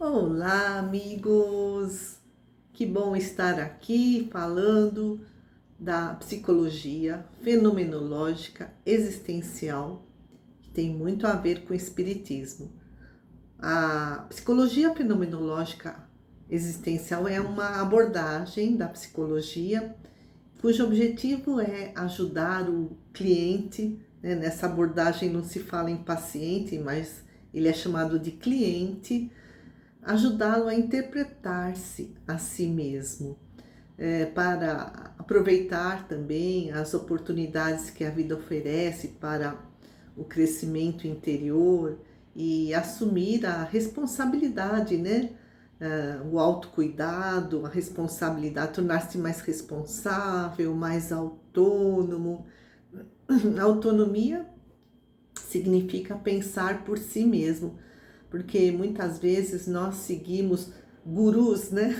Olá, amigos! Que bom estar aqui falando da psicologia fenomenológica existencial, que tem muito a ver com o espiritismo. A psicologia fenomenológica existencial é uma abordagem da psicologia cujo objetivo é ajudar o cliente, né? Nessa abordagem não se fala em paciente, mas ele é chamado de cliente, ajudá-lo a interpretar-se a si mesmo, para aproveitar também as oportunidades que a vida oferece para o crescimento interior e assumir a responsabilidade, né? O autocuidado, a responsabilidade, tornar-se mais responsável, mais autônomo. A autonomia significa pensar por si mesmo, porque muitas vezes nós seguimos gurus, né?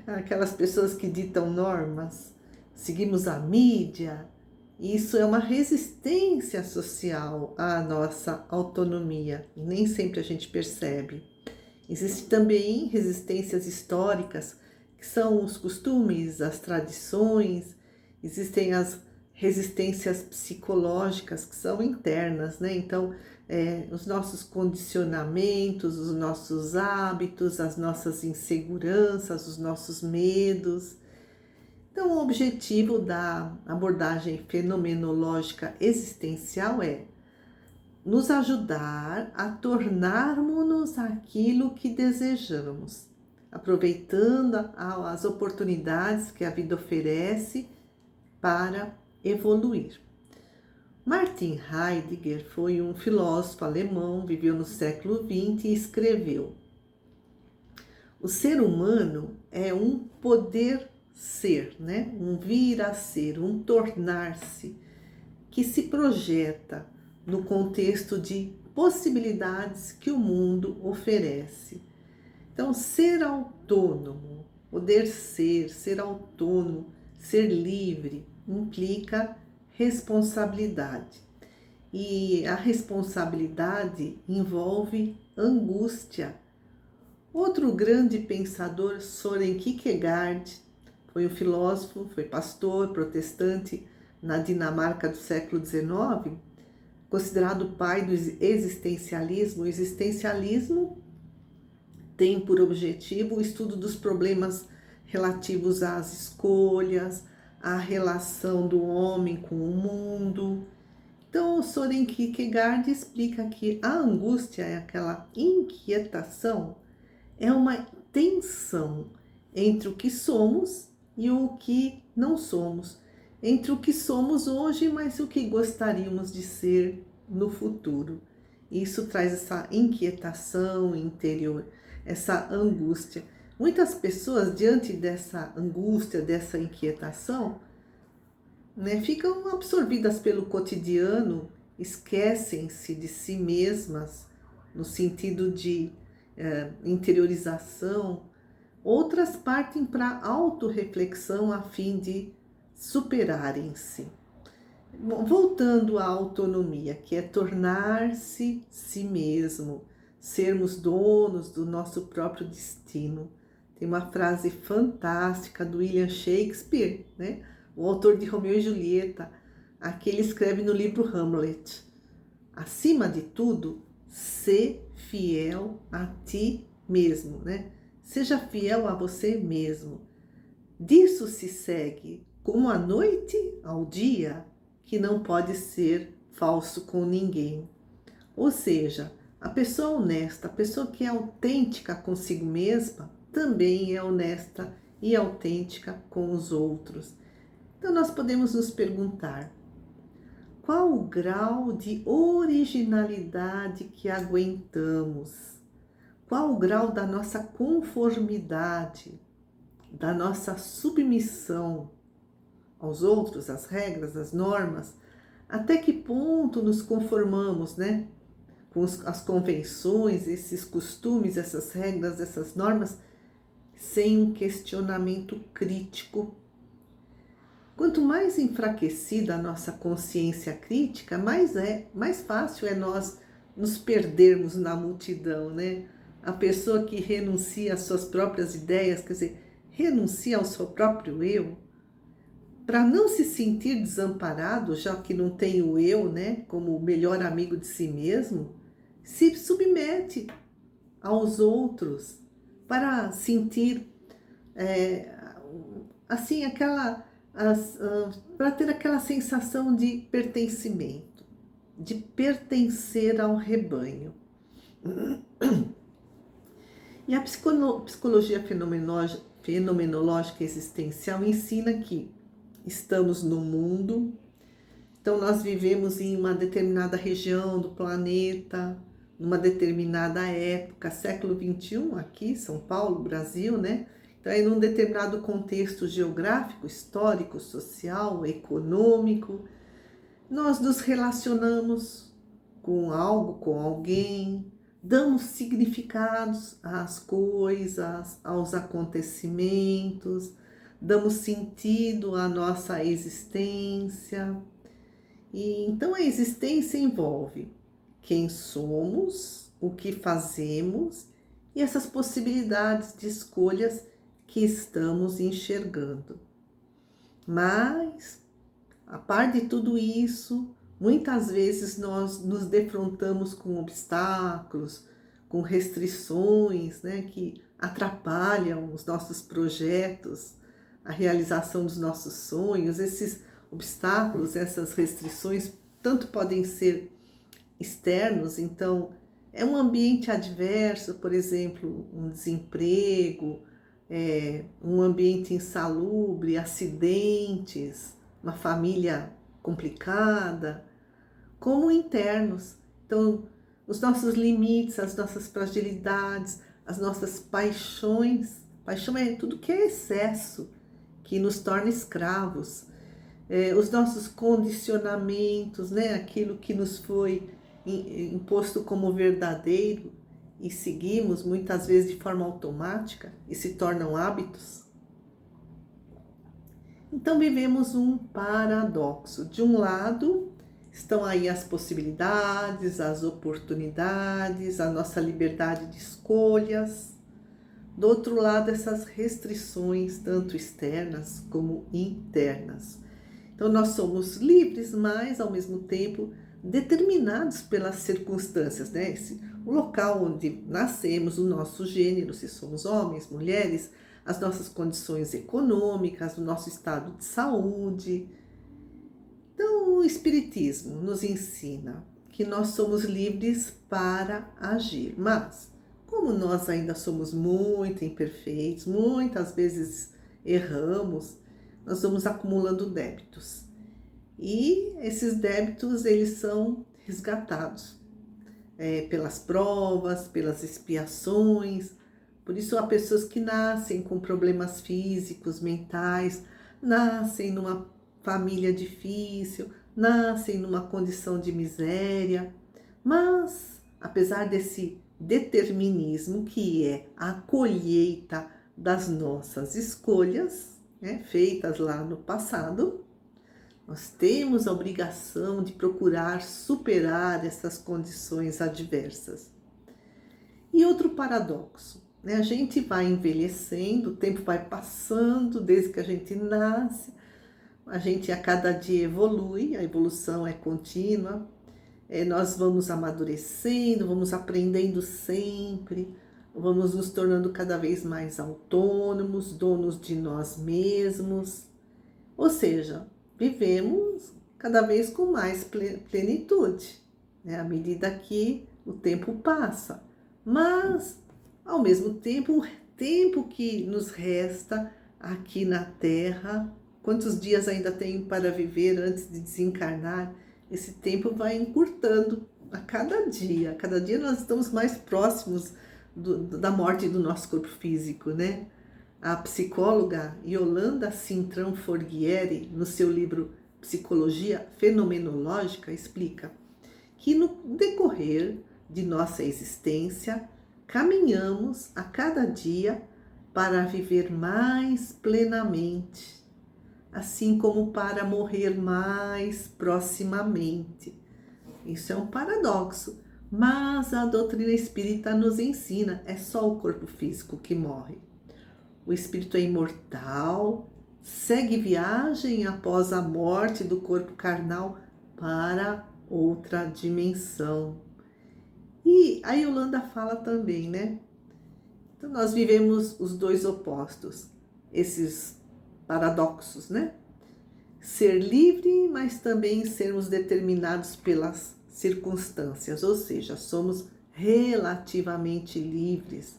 Aquelas pessoas que ditam normas, seguimos a mídia. Isso é uma resistência social à nossa autonomia, e nem sempre a gente percebe. Existem também resistências históricas, que são os costumes, as tradições, existem as resistências psicológicas, que são internas, né? Então, os nossos condicionamentos, os nossos hábitos, as nossas inseguranças, os nossos medos. Então, o objetivo da abordagem fenomenológica existencial é nos ajudar a tornarmos-nos aquilo que desejamos, aproveitando as oportunidades que a vida oferece para evoluir. Martin Heidegger foi um filósofo alemão, viveu no século XX e escreveu: o ser humano é um poder ser, né? Um vir a ser, um tornar-se, que se projeta no contexto de possibilidades que o mundo oferece. Então, ser autônomo, poder ser autônomo, ser livre, implica responsabilidade. E a responsabilidade envolve angústia. Outro grande pensador, Søren Kierkegaard, foi um filósofo, foi pastor protestante na Dinamarca do século XIX, considerado o pai do existencialismo. O existencialismo tem por objetivo o estudo dos problemas relativos às escolhas, à relação do homem com o mundo. Então, o Søren Kierkegaard explica que a angústia é aquela inquietação, é uma tensão entre o que somos e o que não somos, entre o que somos hoje, mas o que gostaríamos de ser no futuro. Isso traz essa inquietação interior, essa angústia. Muitas pessoas, diante dessa angústia, dessa inquietação, né, ficam absorvidas pelo cotidiano, esquecem-se de si mesmas, no sentido de interiorização. Outras partem para a autorreflexão a fim de superarem-se. Voltando à autonomia, que é tornar-se si mesmo, sermos donos do nosso próprio destino. Tem uma frase fantástica do William Shakespeare, né? O autor de Romeu e Julieta, aqui ele escreve no livro Hamlet: acima de tudo, sê fiel a ti mesmo, né? Seja fiel a você mesmo. Disso se segue, como a noite ao dia, que não pode ser falso com ninguém. Ou seja, a pessoa honesta, a pessoa que é autêntica consigo mesma, também é honesta e autêntica com os outros. Então nós podemos nos perguntar: qual o grau de originalidade que aguentamos? Qual o grau da nossa conformidade, da nossa submissão aos outros, às regras, às normas? Até que ponto nos conformamos, né, com as convenções, esses costumes, essas regras, essas normas, sem um questionamento crítico? Quanto mais enfraquecida a nossa consciência crítica, mais fácil é nós nos perdermos na multidão, né? A pessoa que renuncia às suas próprias ideias, quer dizer, renuncia ao seu próprio eu, para não se sentir desamparado, já que não tem o eu, né, como o melhor amigo de si mesmo, se submete aos outros para sentir, assim, para ter aquela sensação de pertencimento, de pertencer ao rebanho. E a psicologia fenomenológica existencial ensina que estamos no mundo, então nós vivemos em uma determinada região do planeta, numa determinada época, século XXI, aqui, São Paulo, Brasil, né? Então é num determinado contexto geográfico, histórico, social, econômico. Nós nos relacionamos com algo, com alguém, damos significados às coisas, aos acontecimentos, damos sentido à nossa existência. E então a existência envolve quem somos, o que fazemos e essas possibilidades de escolhas que estamos enxergando. Mas, a par de tudo isso, muitas vezes nós nos defrontamos com obstáculos, com restrições, né, que atrapalham os nossos projetos, a realização dos nossos sonhos. Esses obstáculos, essas restrições, tanto podem ser externos, então é um ambiente adverso, por exemplo, um desemprego, um ambiente insalubre, acidentes, uma família complicada, como internos. Então, os nossos limites, as nossas fragilidades, as nossas paixões. Paixão é tudo que é excesso, que nos torna escravos. Os nossos condicionamentos, né? Aquilo que nos foi imposto como verdadeiro e seguimos muitas vezes de forma automática e se tornam hábitos. Então vivemos um paradoxo. De um lado estão aí as possibilidades, as oportunidades, a nossa liberdade de escolhas. Do outro lado, essas restrições, tanto externas como internas. Então nós somos livres, mas ao mesmo tempo determinados pelas circunstâncias, né? O local onde nascemos, o nosso gênero, se somos homens, mulheres, as nossas condições econômicas, o nosso estado de saúde. Então, o Espiritismo nos ensina que nós somos livres para agir, mas como nós ainda somos muito imperfeitos, muitas vezes erramos, nós vamos acumulando débitos. E esses débitos, eles são resgatados pelas provas, pelas expiações. Por isso há pessoas que nascem com problemas físicos, mentais, nascem numa família difícil, nascem numa condição de miséria. Mas, apesar desse determinismo, que é a colheita das nossas escolhas, né, feitas lá no passado, nós temos a obrigação de procurar superar essas condições adversas. E outro paradoxo, né? A gente vai envelhecendo, o tempo vai passando desde que a gente nasce, a gente a cada dia evolui, a evolução é contínua, nós vamos amadurecendo, vamos aprendendo sempre, vamos nos tornando cada vez mais autônomos, donos de nós mesmos, ou seja, vivemos cada vez com mais plenitude, né? À medida que o tempo passa. Mas, ao mesmo tempo, o tempo que nos resta aqui na Terra, quantos dias ainda tenho para viver antes de desencarnar, esse tempo vai encurtando a cada dia. A cada dia nós estamos mais próximos da morte do nosso corpo físico, né? A psicóloga Yolanda Sintram Forghieri, no seu livro Psicologia Fenomenológica, explica que no decorrer de nossa existência, caminhamos a cada dia para viver mais plenamente, assim como para morrer mais proximamente. Isso é um paradoxo, Mas a doutrina espírita nos ensina, é só o corpo físico que morre. O espírito é imortal, segue viagem após a morte do corpo carnal para outra dimensão. E a Yolanda fala também, né? Então nós vivemos os dois opostos, esses paradoxos, né? Ser livre, mas também sermos determinados pelas circunstâncias, ou seja, somos relativamente livres.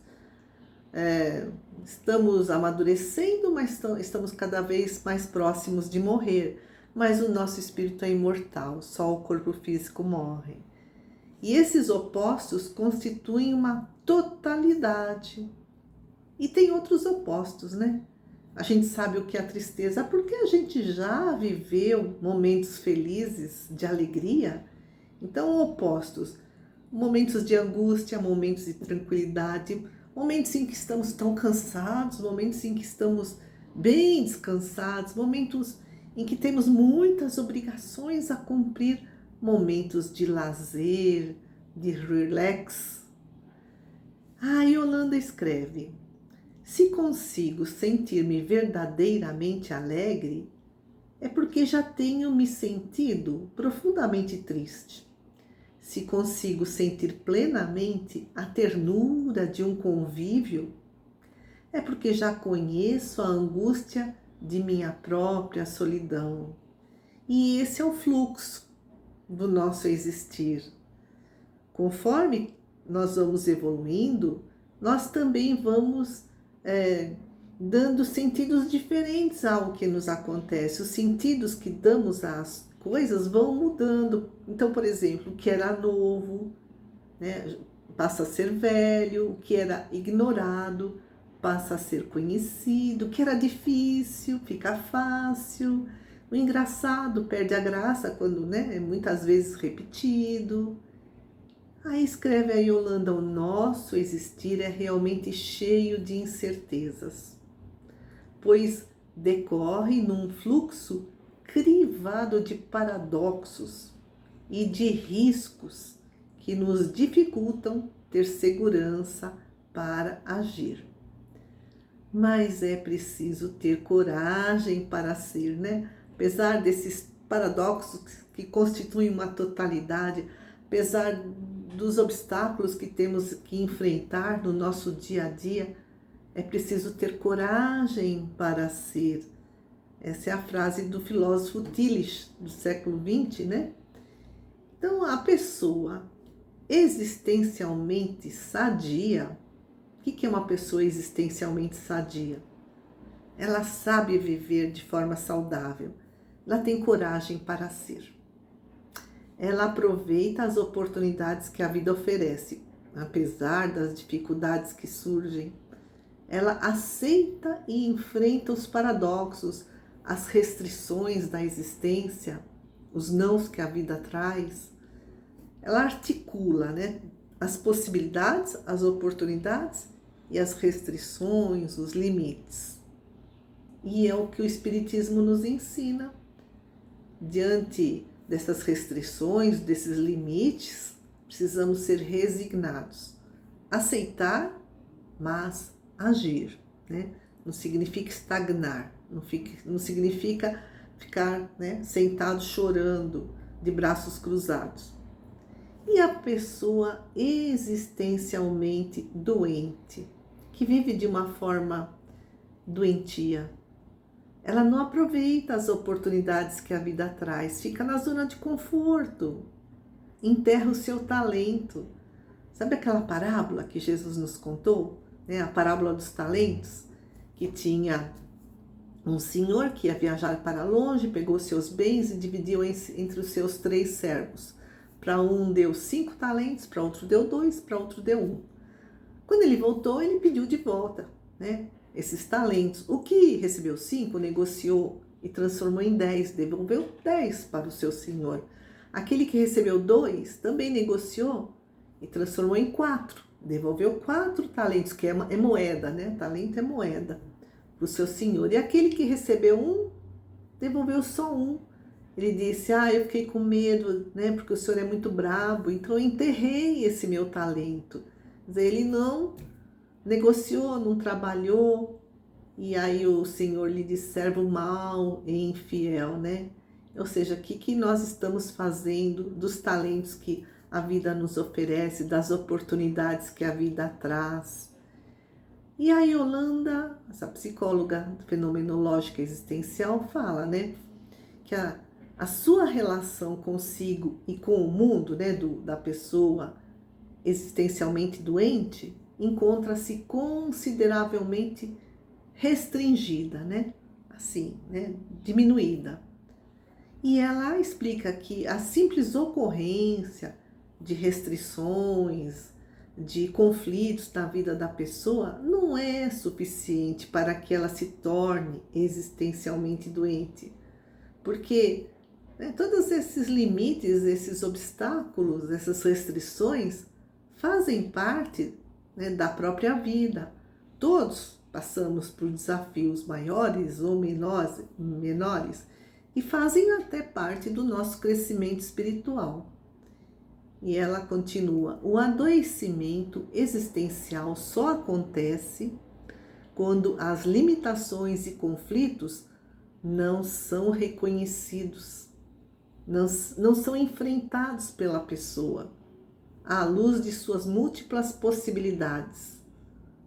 Estamos amadurecendo, mas estamos cada vez mais próximos de morrer, mas o nosso espírito é imortal, só o corpo físico morre. E esses opostos constituem uma totalidade. E tem outros opostos, né? A gente sabe o que é a tristeza porque a gente já viveu momentos felizes, de alegria. Então, opostos, momentos de angústia, momentos de tranquilidade, momentos em que estamos tão cansados, momentos em que estamos bem descansados, momentos em que temos muitas obrigações a cumprir, momentos de lazer, de relax. A Yolanda escreve: se consigo sentir-me verdadeiramente alegre, é porque já tenho me sentido profundamente triste. Se consigo sentir plenamente a ternura de um convívio, é porque já conheço a angústia de minha própria solidão. E esse é o fluxo do nosso existir. Conforme nós vamos evoluindo, nós também vamos dando sentidos diferentes ao que nos acontece. Os sentidos que damos às coisas vão mudando. Então, por exemplo, o que era novo, né, passa a ser velho, o que era ignorado passa a ser conhecido, o que era difícil fica fácil, o engraçado perde a graça quando, né, é muitas vezes repetido. Aí escreve a Yolanda: o nosso existir é realmente cheio de incertezas, pois decorre num fluxo crivado de paradoxos e de riscos que nos dificultam ter segurança para agir. Mas é preciso ter coragem para ser, né? Apesar desses paradoxos que constituem uma totalidade, apesar dos obstáculos que temos que enfrentar no nosso dia a dia, é preciso ter coragem para ser. Essa é a frase do filósofo Tillich, do século XX, né? Então, a pessoa existencialmente sadia, o que é uma pessoa existencialmente sadia? Ela sabe viver de forma saudável, ela tem coragem para ser. Ela aproveita as oportunidades que a vida oferece, apesar das dificuldades que surgem. Ela aceita e enfrenta os paradoxos, as restrições da existência, os nãos que a vida traz. Ela articula, né, as possibilidades, as oportunidades e as restrições, os limites. E é o que o Espiritismo nos ensina. Diante dessas restrições, desses limites, precisamos ser resignados. Aceitar, mas agir, né? Não significa estagnar, não significa ficar, né, sentado chorando, de braços cruzados. E a pessoa existencialmente doente, que vive de uma forma doentia, ela não aproveita as oportunidades que a vida traz, fica na zona de conforto, enterra o seu talento. Sabe aquela parábola que Jesus nos contou, né? A parábola dos talentos, que tinha um senhor que ia viajar para longe, pegou seus bens e dividiu entre os seus 3 servos. Para um deu 5 talentos, para outro deu 2, para outro deu 1. Quando ele voltou, ele pediu de volta, né, esses talentos. O que recebeu 5 negociou e transformou em 10, devolveu 10 para o seu senhor. Aquele que recebeu 2 também negociou e transformou em 4, devolveu 4 talentos, que é moeda, né? Talento é moeda, para o seu senhor. E aquele que recebeu 1, devolveu só 1 Ele disse, eu fiquei com medo, né, porque o senhor é muito brabo, então eu enterrei esse meu talento. Quer dizer, ele não negociou, não trabalhou, e aí o Senhor lhe disse, servo mau e infiel, né? Ou seja, o que nós estamos fazendo dos talentos que a vida nos oferece, das oportunidades que a vida traz. E a Yolanda, essa psicóloga fenomenológica existencial, fala, né, que a sua relação consigo e com o mundo, né, da pessoa existencialmente doente, encontra-se consideravelmente restringida, né? Assim, né? Diminuída. E ela explica que a simples ocorrência de restrições, de conflitos na vida da pessoa não é suficiente para que ela se torne existencialmente doente. Porque, né, todos esses limites, esses obstáculos, essas restrições fazem parte, né, da própria vida. Todos passamos por desafios maiores ou menores e fazem até parte do nosso crescimento espiritual. E ela continua: o adoecimento existencial só acontece quando as limitações e conflitos não são reconhecidos, não são enfrentados pela pessoa à luz de suas múltiplas possibilidades,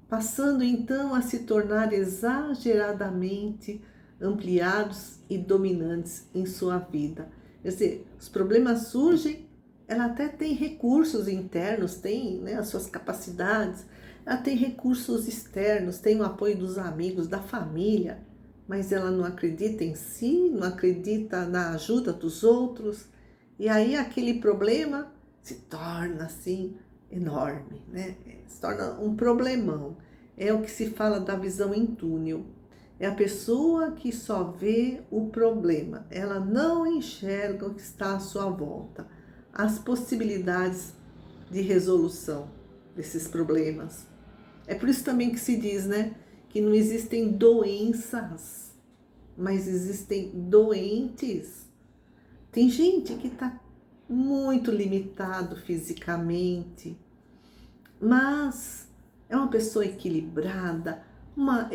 passando então a se tornar exageradamente ampliados e dominantes em sua vida. Quer dizer, os problemas surgem, ela até tem recursos internos, tem, né, as suas capacidades, ela tem recursos externos, tem o apoio dos amigos, da família, mas ela não acredita em si, não acredita na ajuda dos outros, e aí aquele problema se torna assim enorme, né? Se torna um problemão. É o que se fala da visão em túnel. É a pessoa que só vê o problema, ela não enxerga o que está à sua volta, as possibilidades de resolução desses problemas. É por isso também que se diz, né, que não existem doenças, mas existem doentes. Tem gente que está muito limitado fisicamente, mas é uma pessoa equilibrada, uma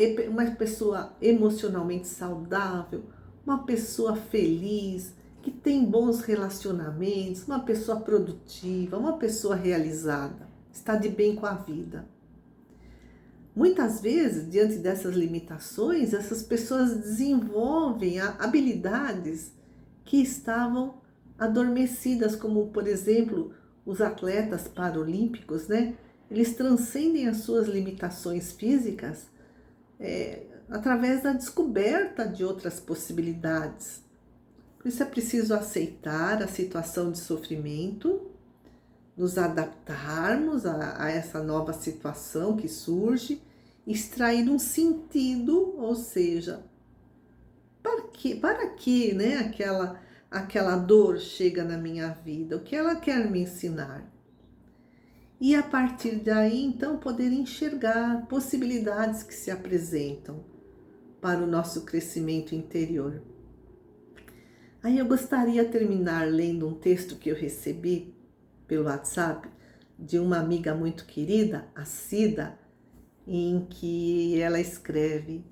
pessoa emocionalmente saudável, uma pessoa feliz, que tem bons relacionamentos, uma pessoa produtiva, uma pessoa realizada, está de bem com a vida. Muitas vezes, diante dessas limitações, essas pessoas desenvolvem habilidades que estavam adormecidas, como, por exemplo, os atletas paralímpicos, né? Eles transcendem as suas limitações físicas através da descoberta de outras possibilidades. Por isso é preciso aceitar a situação de sofrimento, nos adaptarmos a essa nova situação que surge, extrair um sentido, ou seja, para que, né, aquela dor chega na minha vida, o que ela quer me ensinar. E a partir daí, então, poder enxergar possibilidades que se apresentam para o nosso crescimento interior. Aí eu gostaria de terminar lendo um texto que eu recebi pelo WhatsApp de uma amiga muito querida, a Cida, em que ela escreve: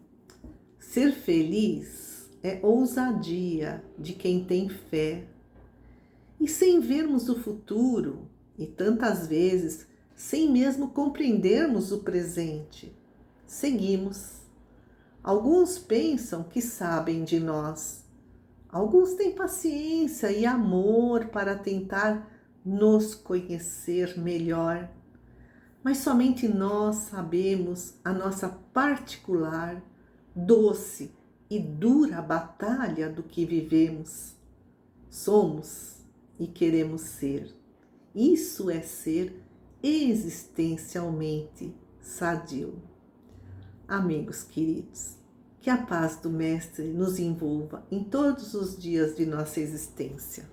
ser feliz é ousadia de quem tem fé. E sem vermos o futuro, e tantas vezes sem mesmo compreendermos o presente, seguimos. Alguns pensam que sabem de nós. Alguns têm paciência e amor para tentar nos conhecer melhor. Mas somente nós sabemos a nossa particular, doce e dura batalha do que vivemos. Somos e queremos ser. Isso é ser existencialmente sadio. Amigos queridos, que a paz do Mestre nos envolva em todos os dias de nossa existência.